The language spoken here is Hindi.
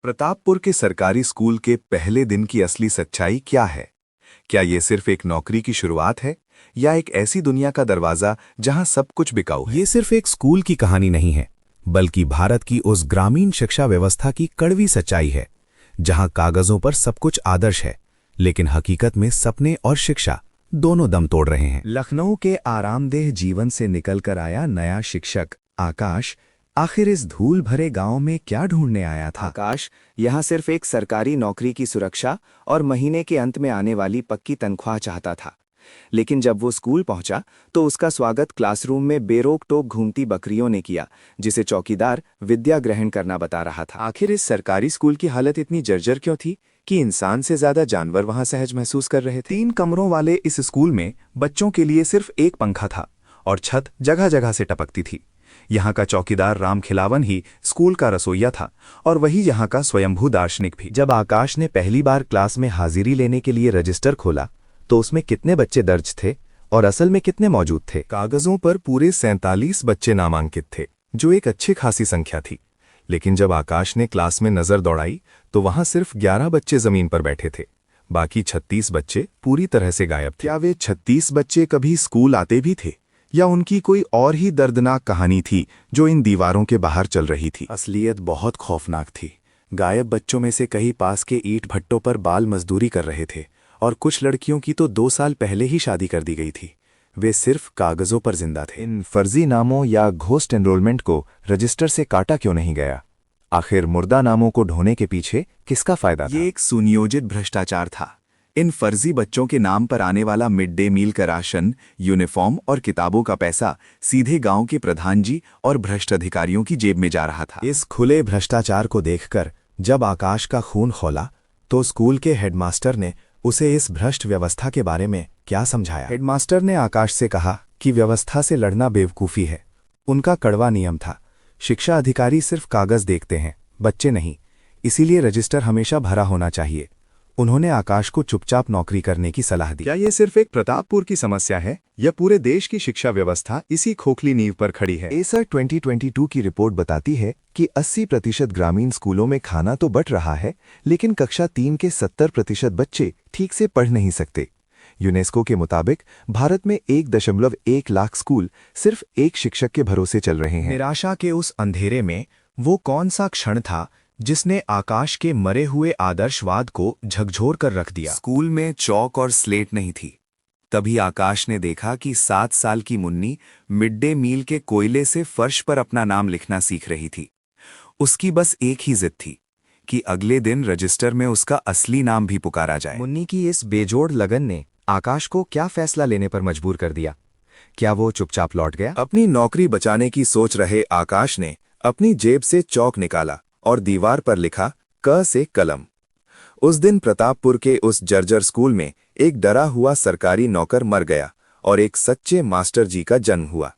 प्रतापपुर के सरकारी स्कूल के पहले दिन की असली सच्चाई क्या है? क्या ये सिर्फ एक नौकरी की शुरुआत है या एक ऐसी दुनिया का दरवाजा जहां सब कुछ बिकाऊ है? ये सिर्फ एक स्कूल की कहानी नहीं है, बल्कि भारत की उस ग्रामीण शिक्षा व्यवस्था की कड़वी सच्चाई है, जहां कागजों पर सब कुछ आदर्श है, लेकिन हकीकत में सपने और शिक्षा दोनों दम तोड़ रहे हैं। लखनऊ के आरामदेह जीवन से निकलकर आया नया शिक्षक आकाश आखिर इस धूल भरे गांव में क्या ढूंढने आया था? आकाश यहाँ सिर्फ एक सरकारी नौकरी की सुरक्षा और महीने के अंत में आने वाली पक्की तनख्वाह चाहता था। लेकिन जब वो स्कूल पहुंचा तो उसका स्वागत क्लासरूम में बेरोक टोक घूमती बकरियों ने किया, जिसे चौकीदार विद्या ग्रहण करना बता रहा था। आखिर इस सरकारी स्कूल की हालत इतनी जर्जर क्यों थी कि इंसान से ज्यादा जानवर वहां सहज महसूस कर रहे थे? 3 कमरों वाले इस स्कूल में बच्चों के लिए सिर्फ एक पंखा था और छत जगह जगह से टपकती थी। यहाँ का चौकीदार राम खिलावन ही स्कूल का रसोइया था और वही यहाँ का स्वयंभू दार्शनिक भी। जब आकाश ने पहली बार क्लास में हाजिरी लेने के लिए रजिस्टर खोला तो उसमें कितने बच्चे दर्ज थे और असल में कितने मौजूद थे? कागजों पर पूरे 47 बच्चे नामांकित थे, जो एक अच्छी खासी संख्या थी। लेकिन जब आकाश ने क्लास में नजर दौड़ाई तो वहां सिर्फ 11 बच्चे जमीन पर बैठे थे। बाकी 36 बच्चे पूरी तरह से गायब थे। क्या वे 36 बच्चे कभी स्कूल आते भी थे या उनकी कोई और ही दर्दनाक कहानी थी जो इन दीवारों के बाहर चल रही थी? असलियत बहुत खौफनाक थी। गायब बच्चों में से कई पास के ईंट भट्टों पर बाल मजदूरी कर रहे थे और कुछ लड़कियों की तो 2 साल पहले ही शादी कर दी गई थी। वे सिर्फ कागजों पर जिंदा थे। इन फर्जी नामों या घोस्ट एनरोलमेंट को रजिस्टर से काटा क्यों नहीं गया? आखिर मुर्दा नामों को ढोने के पीछे किसका फायदा था? ये एक सुनियोजित भ्रष्टाचार था। इन फर्जी बच्चों के नाम पर आने वाला मिड डे मील का राशन, यूनिफॉर्म और किताबों का पैसा सीधे गांव के प्रधान जी और भ्रष्ट अधिकारियों की जेब में जा रहा था। इस खुले भ्रष्टाचार को देखकर जब आकाश का खून खौला तो स्कूल के हेडमास्टर ने उसे इस भ्रष्ट व्यवस्था के बारे में क्या समझाया? हेडमास्टर ने आकाश से कहा कि व्यवस्था से लड़ना बेवकूफ़ी है। उनका कड़वा नियम था, शिक्षा अधिकारी सिर्फ कागज देखते हैं, बच्चे नहीं, इसीलिए रजिस्टर हमेशा भरा होना चाहिए। उन्होंने आकाश को चुपचाप नौकरी करने की सलाह दी। क्या ये सिर्फ एक प्रतापपुर की समस्या है या पूरे देश की शिक्षा व्यवस्था इसी खोखली नींव पर खड़ी है? एसर 2022 की रिपोर्ट बताती है कि 80% ग्रामीण स्कूलों में खाना तो बंट रहा है, लेकिन कक्षा 3 के 70% बच्चे ठीक से पढ़ नहीं सकते। यूनेस्को के मुताबिक भारत में 1.1 लाख स्कूल सिर्फ एक शिक्षक के भरोसे चल रहे हैं। निराशा के उस अंधेरे में वो कौन सा क्षण था जिसने आकाश के मरे हुए आदर्शवाद को झकझोर कर रख दिया? स्कूल में चौक और स्लेट नहीं थी। तभी आकाश ने देखा कि 7 साल की मुन्नी मिड डे मील के कोयले से फर्श पर अपना नाम लिखना सीख रही थी। उसकी बस एक ही जिद थी कि अगले दिन रजिस्टर में उसका असली नाम भी पुकारा जाए। मुन्नी की इस बेजोड़ लगन ने आकाश को क्या फैसला लेने पर मजबूर कर दिया? क्या वो चुपचाप लौट गया? अपनी नौकरी बचाने की सोच रहे आकाश ने अपनी जेब से चौक निकाला और दीवार पर लिखा क से कलम। उस दिन प्रतापपुर के उस जर्जर स्कूल में एक डरा हुआ सरकारी नौकर मर गया और एक सच्चे मास्टर जी का जन्म हुआ।